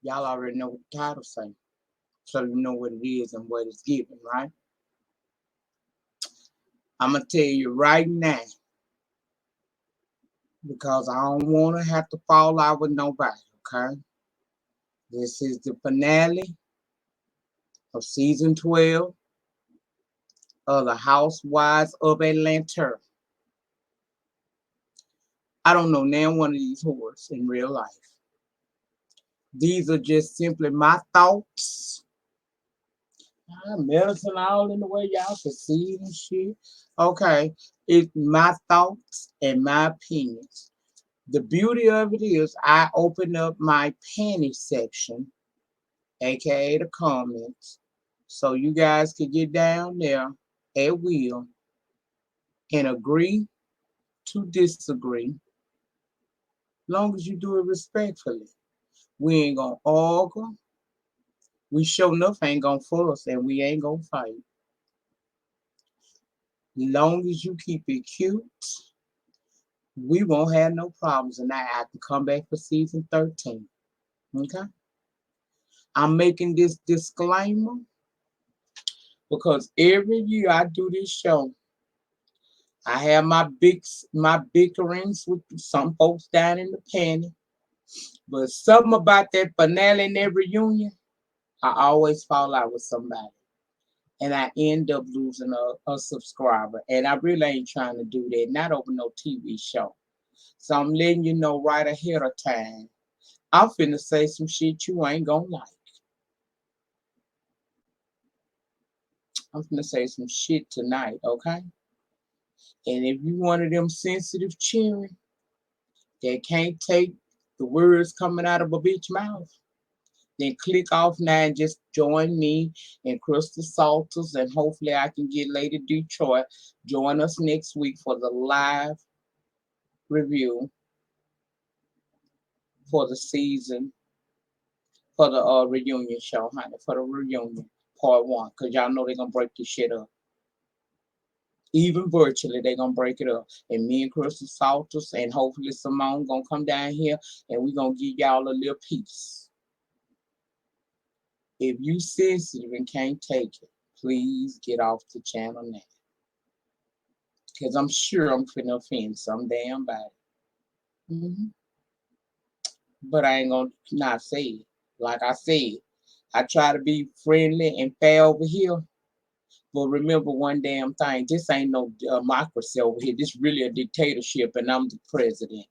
Y'all already know what the title say. So you know what it is and what it's giving, right? I'm going to tell you right now because I don't want to have to fall out with nobody, okay? This is the finale of season 12 of the Housewives of Atlanta. I don't know now one of these whores in real life. These are just simply my thoughts. Medicine all in the way y'all can see it and shit. Okay, it's my thoughts and my opinions. The beauty of it is I open up my panty section, aka the comments, so you guys can get down there at will and agree to disagree, long as you do it respectfully. We ain't gonna argue. We sure enough ain't gonna fuss and we ain't gonna fight. Long as you keep it cute, we won't have no problems. And I have to come back for season 13. Okay? I'm making this disclaimer because every year I do this show, I have my bickerings with some folks down in the panty. But something about that finale and that reunion, I always fall out with somebody. And I end up losing a subscriber. And I really ain't trying to do that, not over no TV show. So I'm letting you know right ahead of time. I'm finna say some shit you ain't gonna like. I'm finna say some shit tonight, okay? And if you one of them sensitive children that can't take the words coming out of a bitch mouth, then click off now and just join me and Crystal Salters, and hopefully I can get Lady Detroit. Join us next week for the live review for the season, for the reunion show, honey, for the reunion part one, because y'all know they're going to break this shit up. Even virtually, they're going to break it up. And me and Crystal Salters and hopefully Simone going to come down here and we're going to give y'all a little piece. If you sensitive and can't take it, please get off the channel now. Because I'm sure I'm finna offend some damn body. Mm-hmm. But I ain't gonna not say it. Like I said, I try to be friendly and fair over here. But remember one damn thing, this ain't no democracy over here. This really a dictatorship and I'm the president.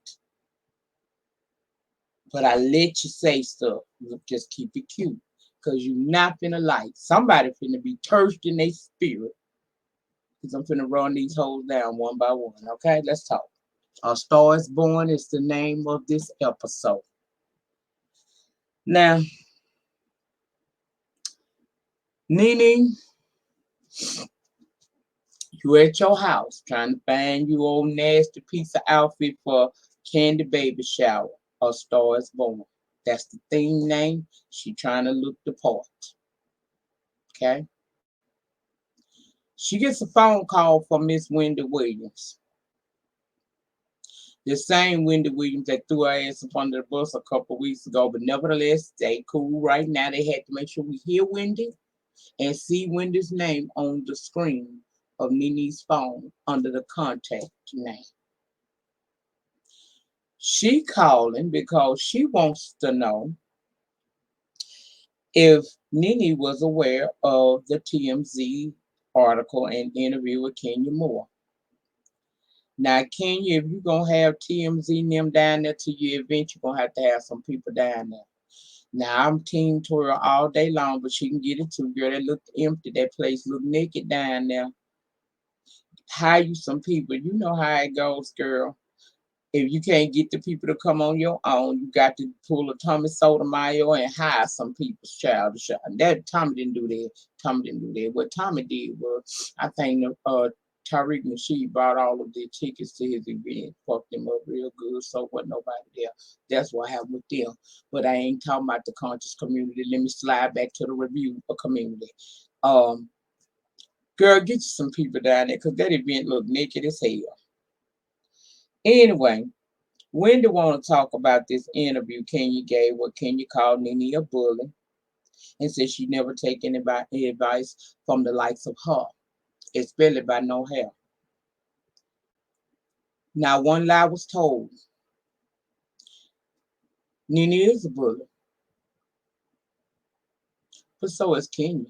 But I let you say stuff. Just keep it cute. Because you not finna like. Somebody finna be thirsty in their spirit. Because I'm finna run these hoes down one by one. Okay, let's talk. A Star is Born is the name of this episode. Now, Nene, you at your house trying to find you old nasty piece of outfit for Kandi baby shower. A Star is Born. That's the theme name. She trying to look the part. Okay? She gets a phone call from Miss Wendy Williams. The same Wendy Williams that threw her ass up under the bus a couple of weeks ago, but nevertheless, they cool right now. They had to make sure we hear Wendy and see Wendy's name on the screen of Nene's phone under the contact name. She calling because she wants to know if Nene was aware of the TMZ article and interview with Kenya Moore. Now, Kenya, if you're going to have TMZ and them down there to your event, you're going to have some people down there. Now, I'm team tour all day long, but she can get it too, girl. That looked empty. That place looked naked down there. Hire you some people. You know how it goes, girl. If you can't get the people to come on your own, you got to pull a Tommy Sotomayor and hire some people's child to show. That Tommy didn't do that. Tommy didn't do that. What Tommy did was, I think Tariq Nasheed bought all of the tickets to his event, fucked them up real good, so wasn't nobody there. That's what happened with them. But I ain't talking about the conscious community. Let me slide back to the review of community. Girl, get you some people down there because that event looked naked as hell. Anyway, Wendy want to talk about this interview Kenya gave where Kenya called Nene a bully and said she never take any advice from the likes of her, especially by no hair. Now, one lie was told. Nene is a bully, but so is Kenya.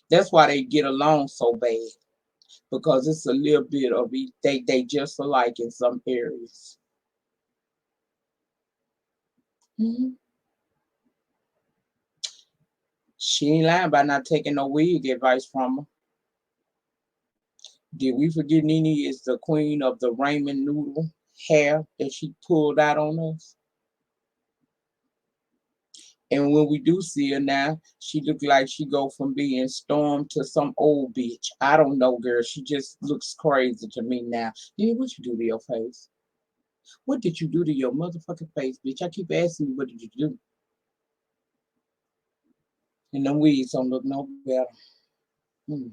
That's why they get along so bad because it's a little bit of each. They just alike in some areas. Mhm. She ain't lying about not taking no wig advice from her. Did we forget Nene is the queen of the ramen noodle hair that she pulled out on us? And when we do see her now, she look like she go from being Storm to some old bitch. I don't know, girl. She just looks crazy to me now. Nene, what you do to your face? What did you do to your motherfucking face, bitch? I keep asking you, what did you do? And them wigs don't look no better. Hmm.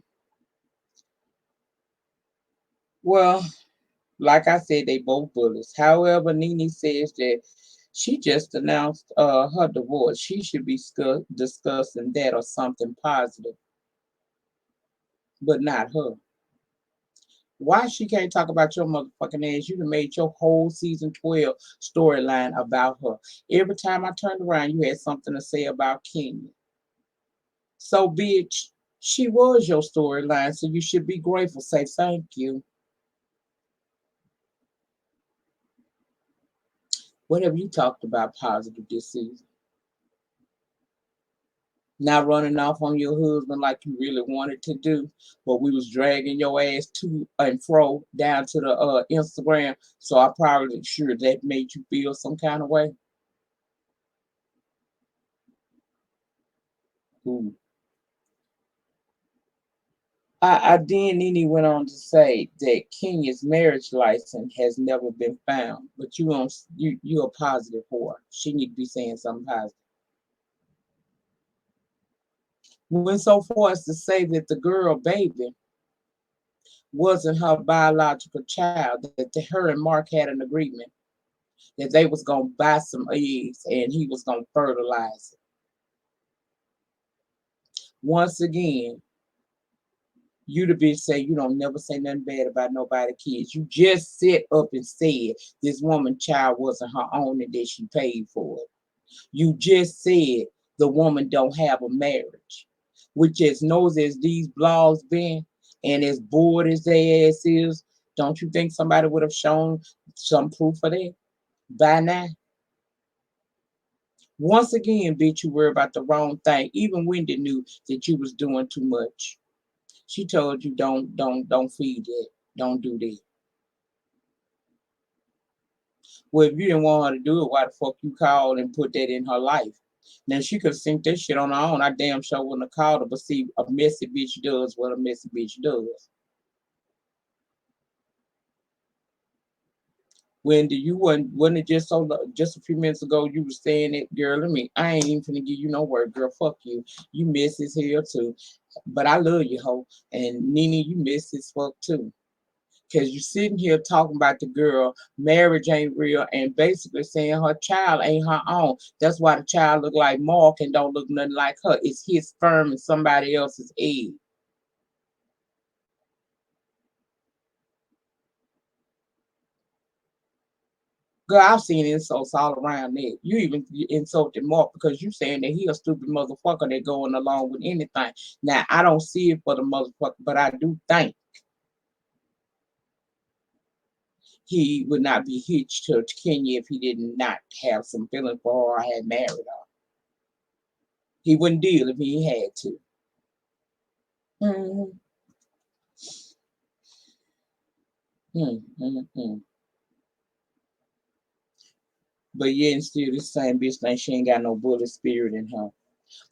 Well, like I said, they both bullies. However, Nene says that she just announced her divorce. She should be discussing that or something positive, but not her. Why she can't talk about your motherfucking ass? You done made your whole season 12 storyline about her. Every time I turned around, you had something to say about Kenya. So, bitch, she was your storyline, so you should be grateful. Say thank you. What have you talked about positive this season? Not running off on your husband like you really wanted to do, but we was dragging your ass to and fro down to the Instagram. So I probably sure that made you feel some kind of way. Ooh. Then Nene went on to say that Kenya's marriage license has never been found, but you're a positive whore. She need to be saying something positive. Went so far as to say that the girl baby wasn't her biological child, that her and Mark had an agreement that they was gonna buy some eggs and he was gonna fertilize it. Once again, you the bitch say you don't never say nothing bad about nobody kids. You just sit up and said this woman child wasn't her own and that she paid for it. You just said the woman don't have a marriage, which as nosy as these blogs been and as bored as their ass is, don't you think somebody would have shown some proof of that by now? Once again, bitch, you worry about the wrong thing. Even Wendy knew that you was doing too much. She told you don't feed it. Don't do that. Well, if you didn't want her to do it, why the fuck you called and put that in her life? Now she could sink this shit on her own. I damn sure wouldn't have called her, but see, a messy bitch does what a messy bitch does. Wendy, you wasn't it just just a few minutes ago you were saying it, girl. I ain't even finna give you no word, girl. Fuck you. You miss his hair too. But I love you, hoe. And Nene, you miss his fuck too. Cause you sitting here talking about the girl, marriage ain't real, and basically saying her child ain't her own. That's why the child look like Mark and don't look nothing like her. It's his sperm and somebody else's egg. Girl, I've seen insults all around that. You even insulted Mark because you saying that he a stupid motherfucker that going along with anything. Now I don't see it for the motherfucker, but I do think he would not be hitched to Kenya if he did not have some feeling for her or had married her. He wouldn't deal if he had to. Mm-hmm. Mm-hmm. But yet and still this same bitch think she ain't got no bully spirit in her.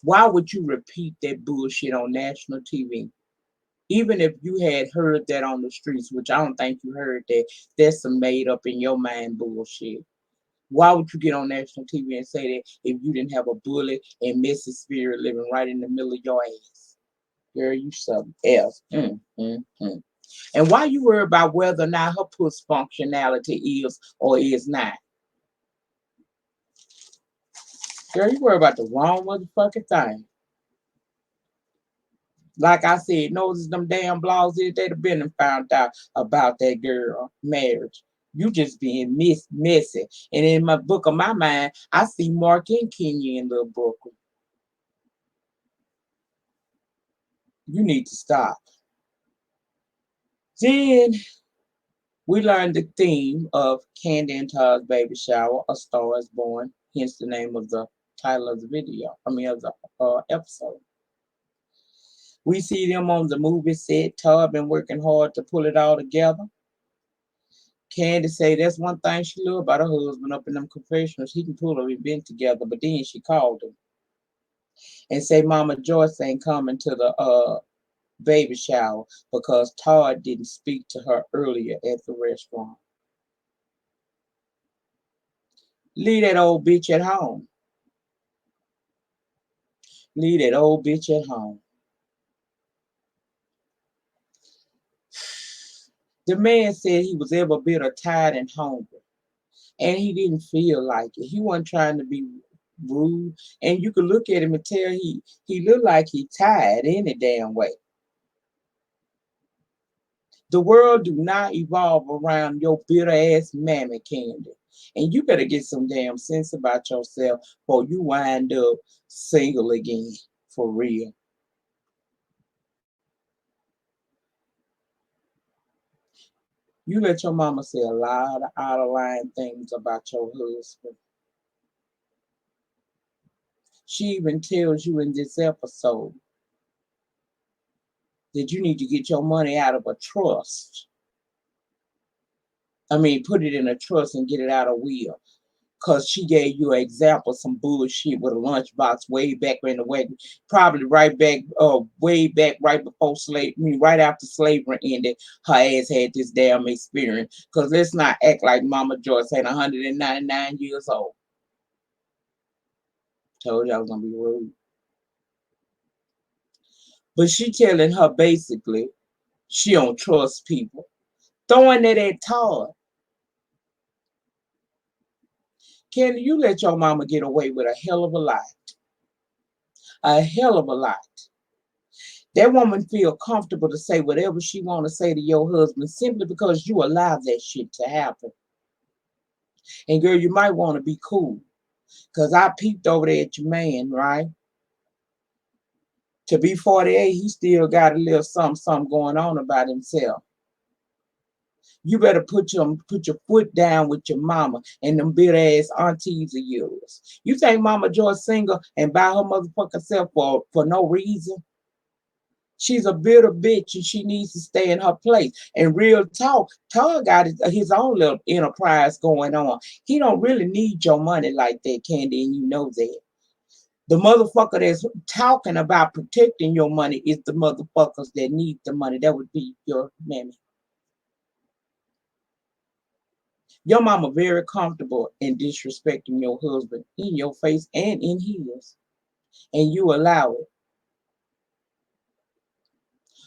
Why would you repeat that bullshit on national TV? Even if you had heard that on the streets, which I don't think you heard that, that's some made up in your mind bullshit. Why would you get on national TV and say that if you didn't have a bully and messy spirit living right in the middle of your ass? Girl, you something else. Mm. And why you worry about whether or not her puss functionality is or is not? Girl, you worry about the wrong motherfucking thing. Like I said, notice them damn blogs, they'd have been and found out about that girl marriage. You just being messy. And in my book of my mind, I see Mark and Kenya in Little Brooklyn. You need to stop. Then we learned the theme of Kandi and Todd's baby shower, A Star is Born, hence the name of the title of the video, of the episode. We see them on the movie set. Todd been working hard to pull it all together. Kandi say that's one thing she loved about her husband up in them confessionals. He can pull an event together, but then she called him and say Mama Joyce ain't coming to the baby shower because Todd didn't speak to her earlier at the restaurant. Leave that old bitch at home. Leave that old bitch at home. The man said he was ever bitter, tired, and hungry. And he didn't feel like it. He wasn't trying to be rude. And you could look at him and tell he looked like he tired any damn way. The world do not evolve around your bitter ass mammy, Kandi. And you better get some damn sense about yourself before you wind up single again. For real. You let your mama say a lot of out of line things about your husband. She even tells you in this episode that you need to get your money out of a trust. Put it in a trust and get it out of will. Because she gave you an example, some bullshit with a lunchbox way back in the way, probably way back right before slavery, right after slavery ended, her ass had this damn experience. Because let's not act like Mama Joyce ain't 199 years old. Told you I was going to be rude. But she telling her basically she don't trust people. Throwing it at Todd. Can you let your mama get away with a hell of a lot? A hell of a lot. That woman feel comfortable to say whatever she want to say to your husband simply because you allow that shit to happen. And girl, you might want to be cool. Because I peeped over there at your man, right? To be 48, he still got a little something going on about himself. You better put your foot down with your mama and them bitter ass aunties of yours. You think Mama Joyce single and by her motherfucking self for no reason? She's a bitter bitch and she needs to stay in her place. And real talk, Todd got his own little enterprise going on. He don't really need your money like that, Kandi, and you know that. The motherfucker that's talking about protecting your money is the motherfuckers that need the money. That would be your mammy. Your mama very comfortable in disrespecting your husband in your face and in his. And you allow it.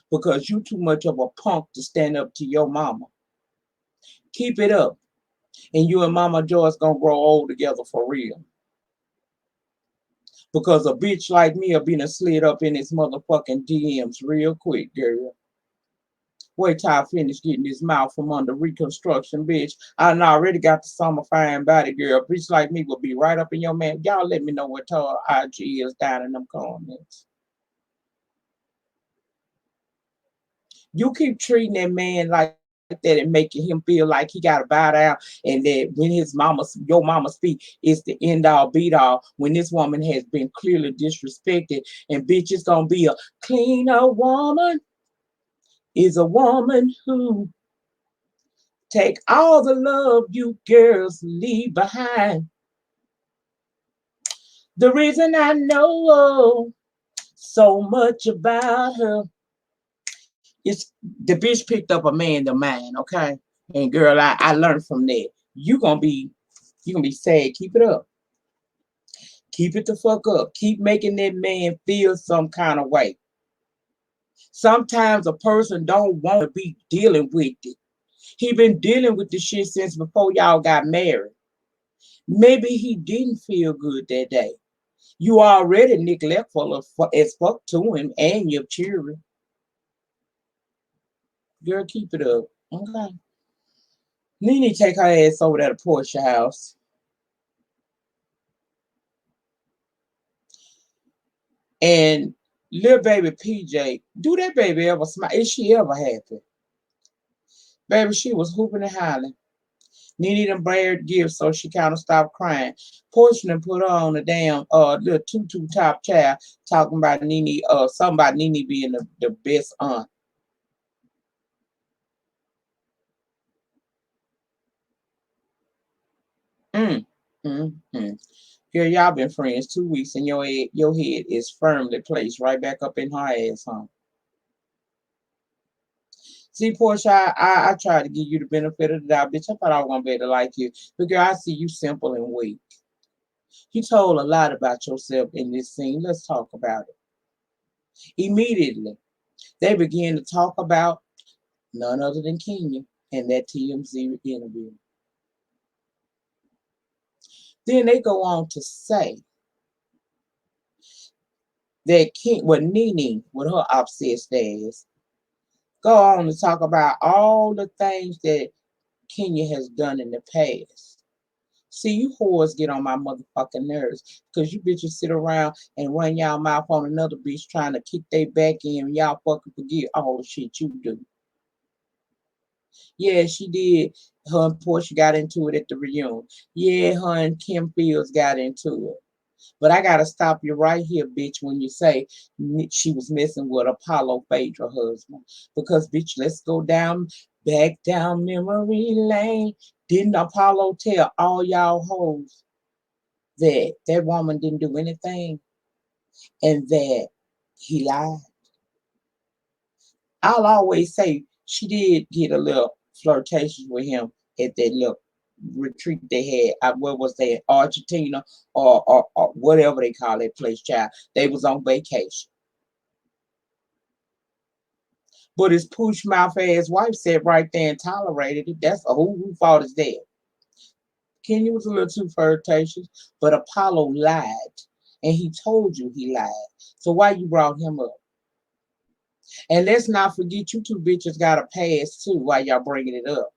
Because you too much of a punk to stand up to your mama. Keep it up. And you and Mama Joyce gonna grow old together for real. Because a bitch like me will be slid up in his motherfucking DMs real quick, girl. Wait till I finish getting this mouth from under reconstruction, bitch. I done already got the summer fine body, girl. A bitch like me will be right up in your man. Y'all let me know what her IG is down in them comments. You keep treating that man like that and making him feel like he got to bow down, and that when your mama speak, it's the end all beat all. When this woman has been clearly disrespected, and bitch, it's gonna be a cleaner woman is a woman who take all the love you girls leave behind. The reason I know so much about her is the bitch picked up a man to mine, okay? And girl, I learned from that. You gonna be sad. Keep it up. Keep it the fuck up. Keep making that man feel some kind of way. Sometimes a person don't want to be dealing with it. He been dealing with the shit since before y'all got married. Maybe he didn't feel good that day. You already neglectful as fuck to him and your children. Girl, keep it up. Okay. Nene take her ass over to the Porsha house. And little baby PJ, do that baby ever smile? Is she ever happy? Baby, she was hooping and hollering. Nene done brought gifts, so she kind of stopped crying. Porsha done put her on a damn little tutu top child talking about Nene, something about Nene being the best aunt. Mm, mm. Girl, y'all been friends 2 weeks and your head is firmly placed right back up in her ass, huh? See, Porsha, I tried to give you the benefit of the doubt, bitch. I thought I was gonna be able to like you. But girl, I see you simple and weak. You told a lot about yourself in this scene. Let's talk about it. Immediately, they began to talk about none other than Kenya in that TMZ interview. Then they go on to say that Nene, with her obsessed ass, go on to talk about all the things that Kenya has done in the past. See, you whores get on my motherfucking nerves because you bitches sit around and run y'all mouth on another bitch trying to kick their back in and y'all fucking forget all the shit you do. Yeah, she did. Her and Porsha got into it at the reunion. Yeah, her and Kim Fields got into it. But I gotta stop you right here, bitch, when you say she was messing with Apollo Phaedra husband. Because bitch, let's go back down memory lane. Didn't Apollo tell all y'all hoes that that woman didn't do anything and that he lied? I'll always say she did get a little flirtatious with him at that little retreat they had. Where was they? Argentina or whatever they call that place, child. They was on vacation. But his pooch mouth ass wife sat right there and tolerated it. That's who fault is that? Kenya was a little too flirtatious, but Apollo lied. And he told you he lied. So why you brought him up? And let's not forget you two bitches got a pass too while y'all bringing it up.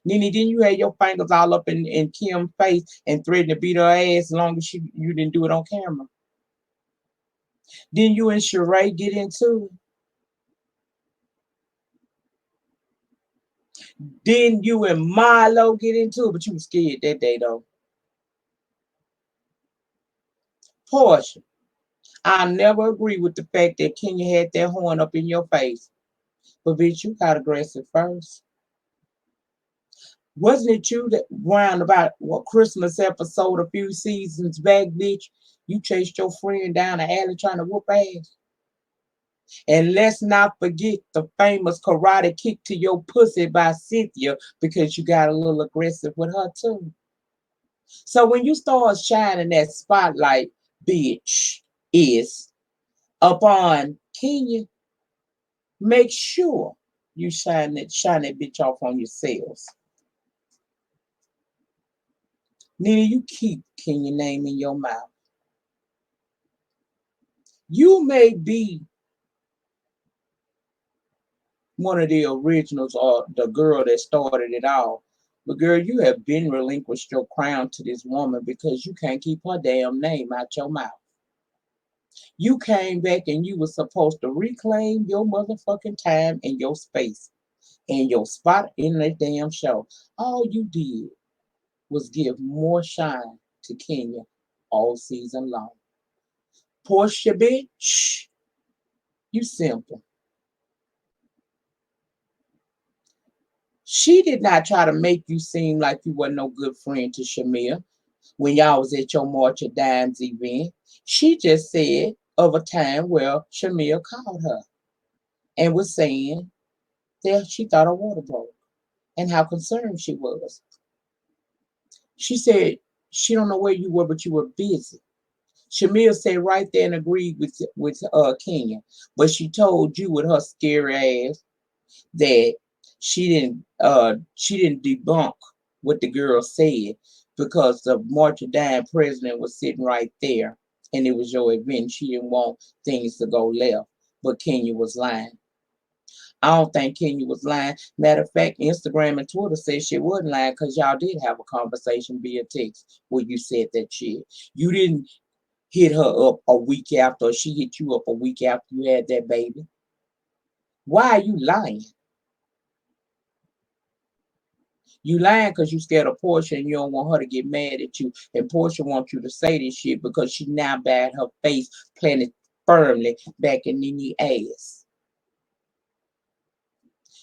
Nene, didn't you have your fingers all up in Kim's face and threaten to beat her ass as long as you didn't do it on camera? Didn't you and Sheree get into it? Didn't you and Milo get into it? But you were scared that day though. Porsha, I never agree with the fact that Kenya had that horn up in your face. But bitch, you got aggressive first. Wasn't it you that round about what Christmas episode a few seasons back, bitch? You chased your friend down the alley trying to whoop ass. And let's not forget the famous karate kick to your pussy by Cynthia because you got a little aggressive with her too. So when you start shining that spotlight, bitch, is upon Kenya, make sure you shine that bitch off on yourselves. Nene, you keep Kenya name in your mouth. You may be one of the originals or the girl that started it all. But girl, you have been relinquished your crown to this woman because you can't keep her damn name out your mouth. You came back and you were supposed to reclaim your motherfucking time and your space and your spot in that damn show. All you did was give more shine to Kenya all season long. Portia bitch, you simple. She did not try to make you seem like you were no good friend to Shamir when y'all was at your March of Dimes event. She just said of a time where Shamir called her and was saying that she thought her water broke and how concerned she was. She said she don't know where you were, but you were busy. Shamil said right there and agreed with Kenya, but she told you with her scary ass that she didn't debunk what the girl said because the March of Dying president was sitting right there and it was your event. She didn't want things to go left, but Kenya was lying. I don't think Kenya was lying. Matter of fact, Instagram and Twitter said she wasn't lying because y'all did have a conversation via text where you said that shit. You didn't hit her up a week after, or she hit you up a week after you had that baby. Why are you lying? You lying because you scared of Porsha and you don't want her to get mad at you. And Porsha wants you to say this shit because she now bad her face planted firmly back in Nene's ass.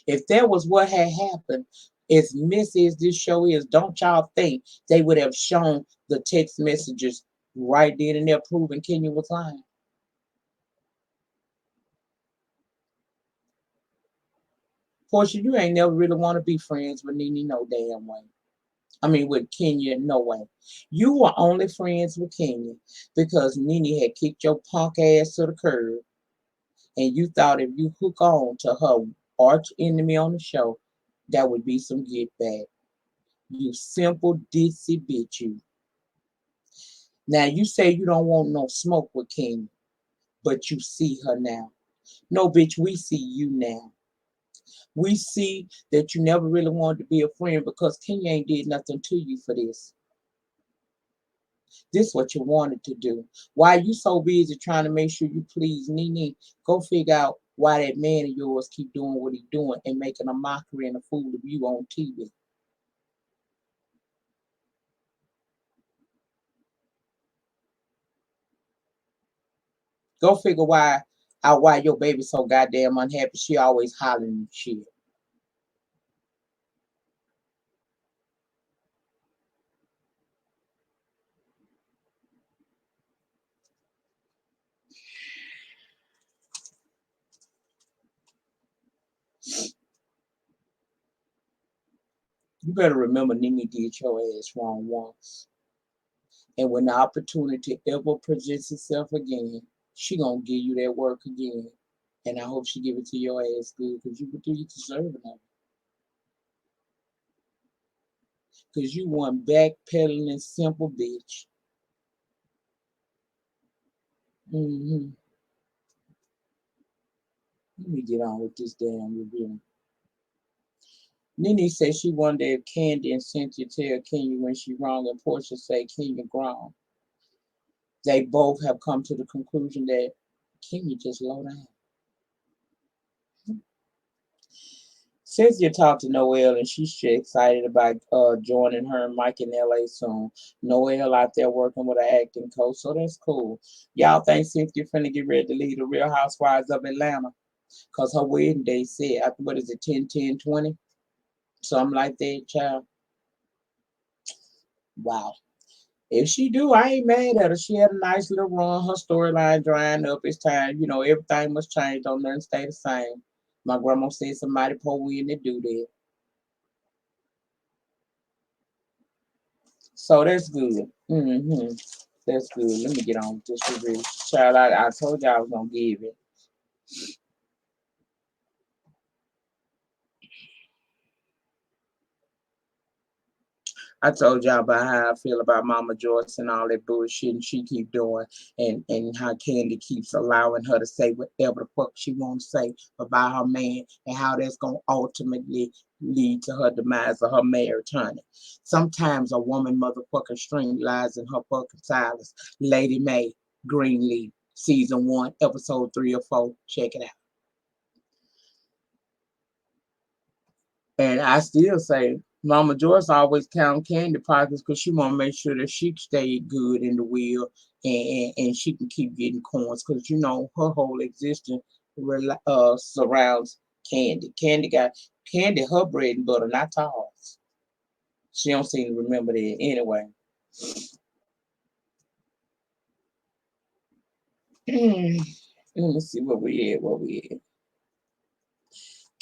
If that was what had happened, as messy as this show is, don't y'all think they would have shown the text messages right then and there proving Kenya was lying? Porsha, you ain't never really want to be friends with Nene no damn way. I mean, with Kenya, no way. You were only friends with Kenya because Nene had kicked your punk ass to the curb, and you thought if you hook on to her arch enemy on the show, that would be some get back. You simple ditzy bitch, you. Now you say you don't want no smoke with Kenya, but you see her now. No, bitch, we see you now. We see that you never really wanted to be a friend because Kenya ain't did nothing to you for this. This what you wanted to do. Why you so busy trying to make sure you please Nene? Go figure out why that man of yours keep doing what he doing and making a mockery and a fool of you on TV. Go figure why out why your baby so goddamn unhappy. She always hollering and shit. You better remember Nene did your ass wrong once. And when the opportunity ever presents itself again, she gonna give you that work again. And I hope she give it to your ass good because you deserve it. Because you one backpedaling simple bitch. Hmm. Let me get on with this damn review. Nene said she wondered if Kandi and Cynthia tell Kenya when she wrong and Porsha say Kenya grown. They both have come to the conclusion that Kenya just low down. Cynthia talked to Noelle and she's excited about joining her and Mike in LA soon. Noelle out there working with an acting coach, so that's cool. Y'all think Cynthia finna get ready to lead the Real Housewives of Atlanta? Cause her wedding day said, what is it, 10/10/20? Something like that, child. Wow. If she do, I ain't mad at her. She had a nice little run. Her storyline drying up. It's time. Everything must change. Don't nothing stay the same. My grandma said somebody pour in to do that. So that's good. That's good. Let me get on with this review. Child, I told you I was gonna give it. I told y'all about how I feel about Mama Joyce and all that bullshit and she keep doing and how Kandi keeps allowing her to say whatever the fuck she wants to say about her man and how that's gonna ultimately lead to her demise of her marriage, honey. Sometimes a woman motherfucking string lies in her fucking silence. Lady May, Greenleaf, season 1, episode 3 or 4. Check it out. And I still say Mama Joyce always count candy pockets because she want to make sure that she stay good in the wheel and she can keep getting coins because her whole existence surrounds Kandi. Kandi, her bread and butter, not Toss. She don't seem to remember that anyway. Let me see what we had.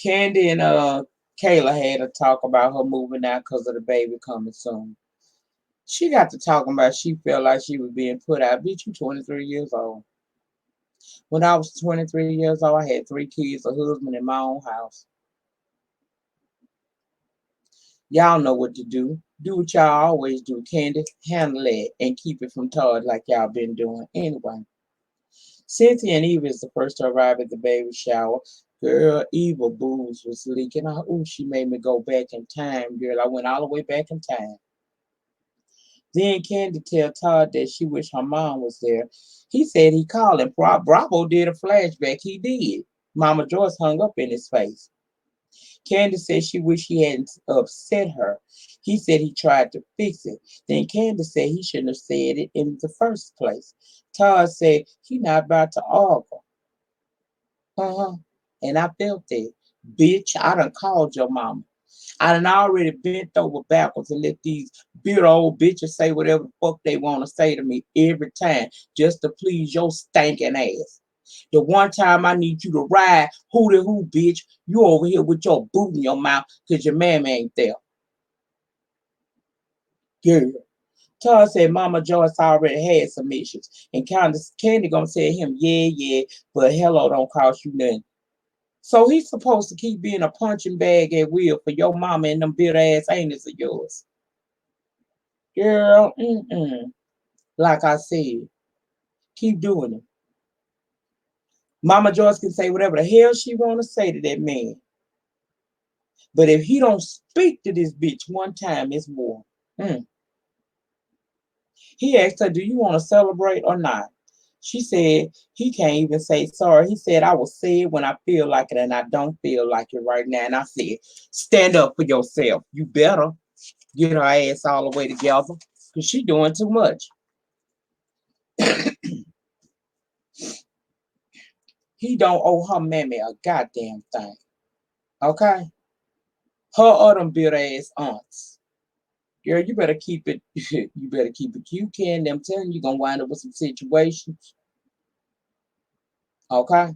Kandi and Kayla had a talk about her moving out because of the baby coming soon. She got to talking about she felt like she was being put out. Bitch, you 23 years old. When I was 23 years old, I had 3 kids, a husband, in my own house. Y'all know what to do. Do what y'all always do, Kandi. Handle it and keep it from Todd like y'all been doing. Anyway, Cynthia and Eva is the first to arrive at the baby shower. Girl, Eva boobs was leaking. Ooh, she made me go back in time, girl. I went all the way back in time. Then Kandi tell Todd that she wished her mom was there. He said he called and Bravo did a flashback. He did. Mama Joyce hung up in his face. Kandi said she wished he hadn't upset her. He said he tried to fix it. Then Kandi said he shouldn't have said it in the first place. Todd said he not about to argue. Uh-huh. And I felt that. Bitch, I done called your mama. I done already bent over backwards and let these bitter old bitches say whatever the fuck they want to say to me every time just to please your stinking ass. The one time I need you to ride, who the who, bitch, you over here with your boot in your mouth because your mama ain't there. Girl. Todd said Mama Joyce already had some issues. And Kandi gonna tell him, yeah, yeah, but hello don't cost you nothing. So he's supposed to keep being a punching bag at will for your mama and them bitter ass anus of yours. Girl, like I said, keep doing it. Mama Joyce can say whatever the hell she want to say to that man. But if he don't speak to this bitch one time, it's more. Mm. He asked her, do you want to celebrate or not? She said he can't even say sorry. He said, I will say it when I feel like it, and I don't feel like it right now. And I said, stand up for yourself. You better get her ass all the way together because she doing too much. He don't owe her mammy a goddamn thing. Okay? Her or them bitter ass aunts. Girl, you better keep it. You better keep it cute, Candy. I'm telling you, you're gonna wind up with some situations. Okay?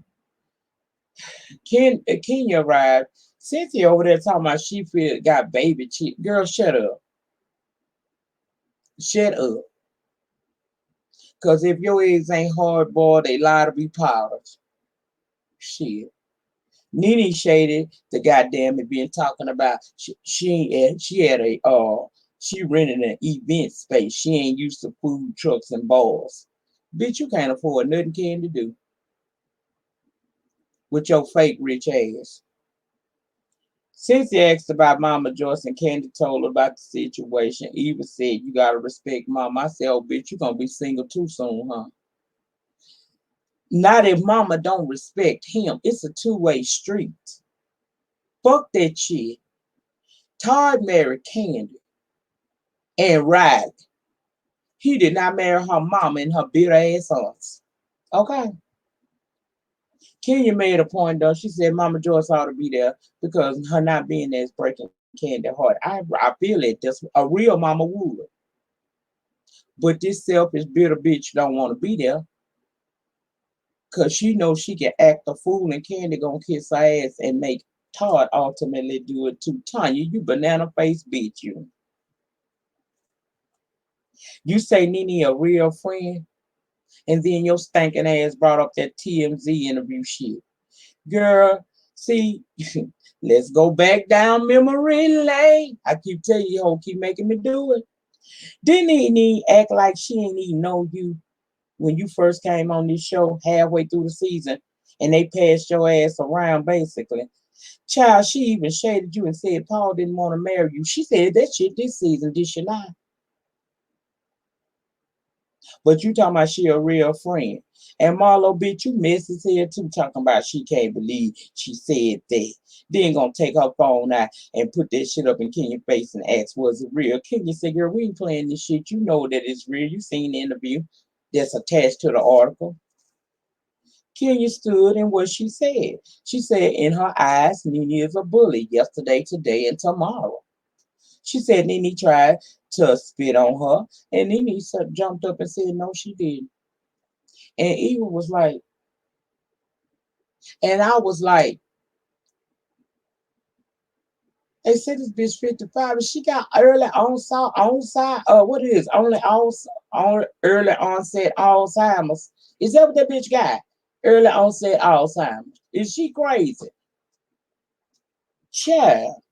Kenya arrived. Cynthia over there talking about she feel got baby cheek. Girl, shut up. Shut up. Cause if your eggs ain't hard boiled, they lie to be powdered. Shit. Nene shaded the goddamn it being talking about she had a she rented an event space. She ain't used to food trucks and bars. Bitch, you can't afford nothing can to do with your fake rich ass. Since he asked about Mama Joyce and Kandi told her about the situation, Eva said, you gotta respect Mama. I said, oh, bitch, you gonna be single too soon, huh? Not if Mama don't respect him. It's a two-way street. Fuck that shit. Todd married Kandi and Riley. He did not marry her mama and her bitter ass aunts. Okay. Kenya made a point though. She said Mama Joyce ought to be there because her not being there is breaking Candy heart. I feel it. That's a real mama would. But this selfish bitter bitch don't want to be there because she knows she can act a fool and Candy gonna kiss her ass and make Todd ultimately do it too. Tanya, you banana face bitch, you. You say Nene a real friend, and then your stinking ass brought up that TMZ interview shit. Girl, see, let's go back down memory lane. I keep telling you, ho, keep making me do it. Didn't Nene act like she didn't even know you when you first came on this show halfway through the season and they passed your ass around basically? Child, she even shaded you and said Paul didn't want to marry you. She said that shit this season, did she not? But you talking about she a real friend. And Marlo, bitch, you mess his head too, talking about she can't believe she said that. Then gonna take her phone out and put that shit up in Kenya's face and ask, was it real? Kenya said, girl, we ain't playing this shit. You know that it's real. You seen the interview that's attached to the article. Kenya stood in what she said. She said, in her eyes, Nene is a bully yesterday, today, and tomorrow. She said Nene tried to spit on her, and Nene jumped up and said, no, she didn't. And Eva was like, and I was like, They said this bitch 55, and she got onset, what it is? On early onset Alzheimer's. Is that what that bitch got? Early onset Alzheimer's. Is she crazy? Child.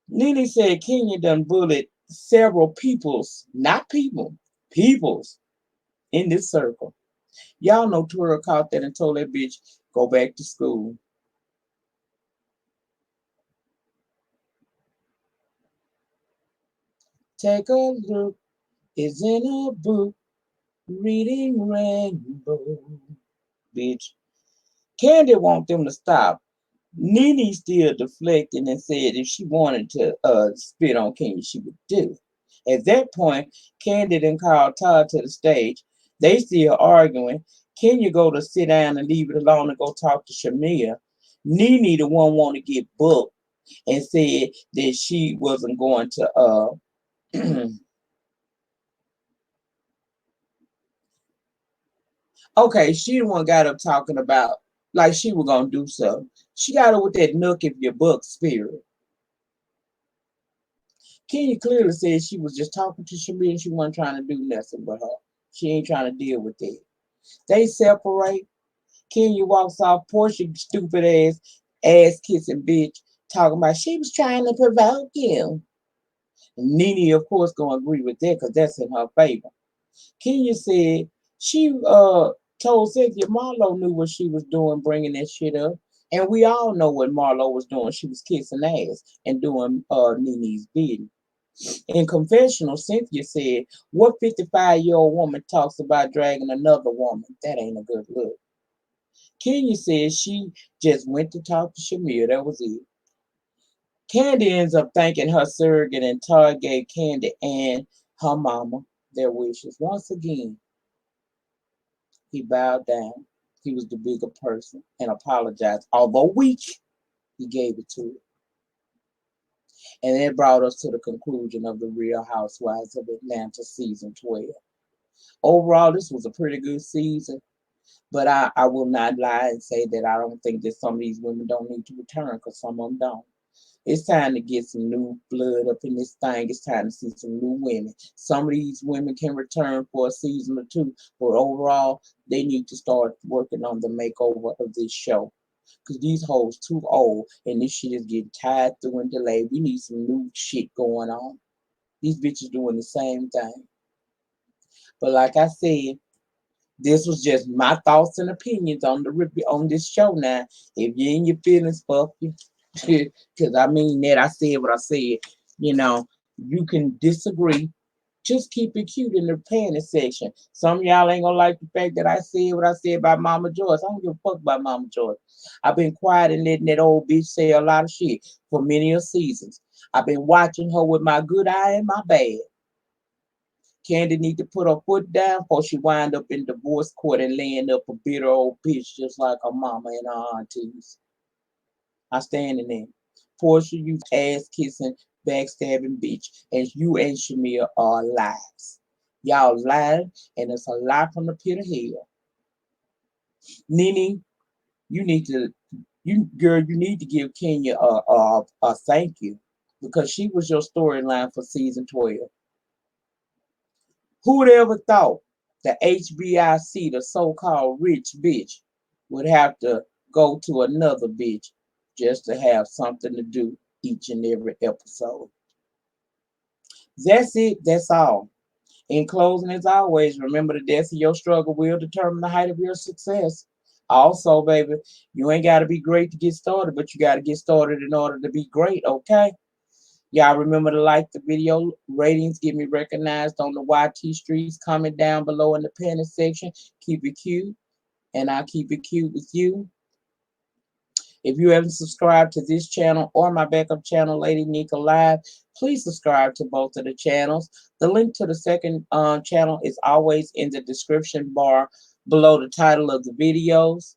Nene said Kenya done bullied several peoples, not peoples in this circle. Y'all know Tura caught that and told that bitch, go back to school. Take a look, it's in a book, reading rainbow. Bitch. Kandi want them to stop. Nene still deflecting and said if she wanted to spit on Kenya, she would do. At that point, Kandi then called Todd to the stage. They still arguing. Kenya go to sit down and leave it alone and go talk to Shamia. Nene the one want to get booked and said that she wasn't going to okay, she the one got up talking about like she was gonna do something. She got her with that nook if your book spirit. Kenya clearly said she was just talking to Shamia and she wasn't trying to do nothing with her. She ain't trying to deal with it. They separate. Kenya walks off. Porsha, stupid ass kissing bitch, talking about she was trying to provoke you. And Nene, of course, gonna agree with that because that's in her favor. Kenya said she told Cynthia Marlo knew what she was doing, bringing that shit up. And we all know what Marlo was doing. She was kissing ass and doing Nene's bidding. In confessional, Cynthia said, what 55-year-old woman talks about dragging another woman? That ain't a good look. Kenya said she just went to talk to Shamir. That was it. Kandi ends up thanking her surrogate, and Todd gave Kandi and her mama their wishes. Once again, he bowed down. He was the bigger person and apologized. Although weak, he gave it to her. And that brought us to the conclusion of the Real Housewives of Atlanta season 12. Overall, this was a pretty good season, but I will not lie and say that I don't think that some of these women don't need to return because some of them don't. It's time to get some new blood up in this thing. It's time to see some new women. Some of these women can return for a season or two, but overall, they need to start working on the makeover of this show. Because these hoes too old and this shit is getting tied through and delayed. We need some new shit going on. These bitches doing the same thing. But like I said, this was just my thoughts and opinions on on this show. Now, if you're in your feelings, fuck you. Because I mean that I said what I said. You know, you can disagree. Just keep it cute in the panty section. Some of y'all ain't gonna like the fact that I said what I said about Mama Joyce. I don't give a fuck about Mama Joyce. I've been quiet and letting that old bitch say a lot of shit for many a seasons. I've been watching her with my good eye and my bad. Kandi need to put her foot down before she wind up in divorce court and laying up a bitter old bitch just like her mama and her aunties. I stand in there. Porsha, you ass kissing, backstabbing bitch, and you and Shamir are lies. Y'all lied, and it's a lie from the pit of hell. Nene, you need to, you need to give Kenya a thank you because she was your storyline for season 12. Who'd ever thought the HBIC, the so-called rich bitch, would have to go to another bitch just to have something to do each and every episode? That's it. That's all. In closing, as always, remember the depth of your struggle will determine the height of your success. Also, baby, you ain't got to be great to get started, but you got to get started in order to be great, okay? Y'all remember to like the video. Ratings get me recognized on the YT streets. Comment down below in the panel section. Keep it cute, and I'll keep it cute with you. If you haven't subscribed to this channel or my backup channel, Lady Nyca Live, please subscribe to both of the channels. The link to the second channel is always in the description bar below the title of the videos.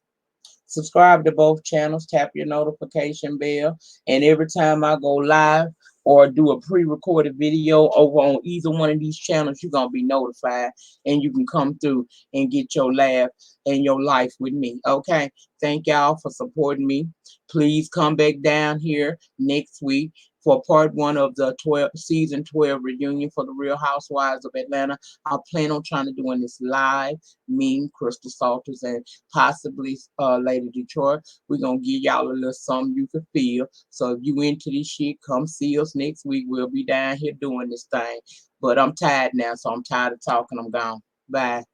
Subscribe to both channels, tap your notification bell, and every time I go live, or do a pre-recorded video over on either one of these channels, you're gonna be notified and you can come through and get your laugh and your life with me. Okay. Thank y'all for supporting me. Please come back down here next week for part one of the season 12 reunion for the Real Housewives of Atlanta. I plan on trying to doing this live. Me, Crystal Salters, and possibly Lady Detroit. We're gonna give y'all a little something you can feel. So if you into this shit, come see us next week. We'll be down here doing this thing. But I'm tired now, so I'm tired of talking. I'm gone. Bye.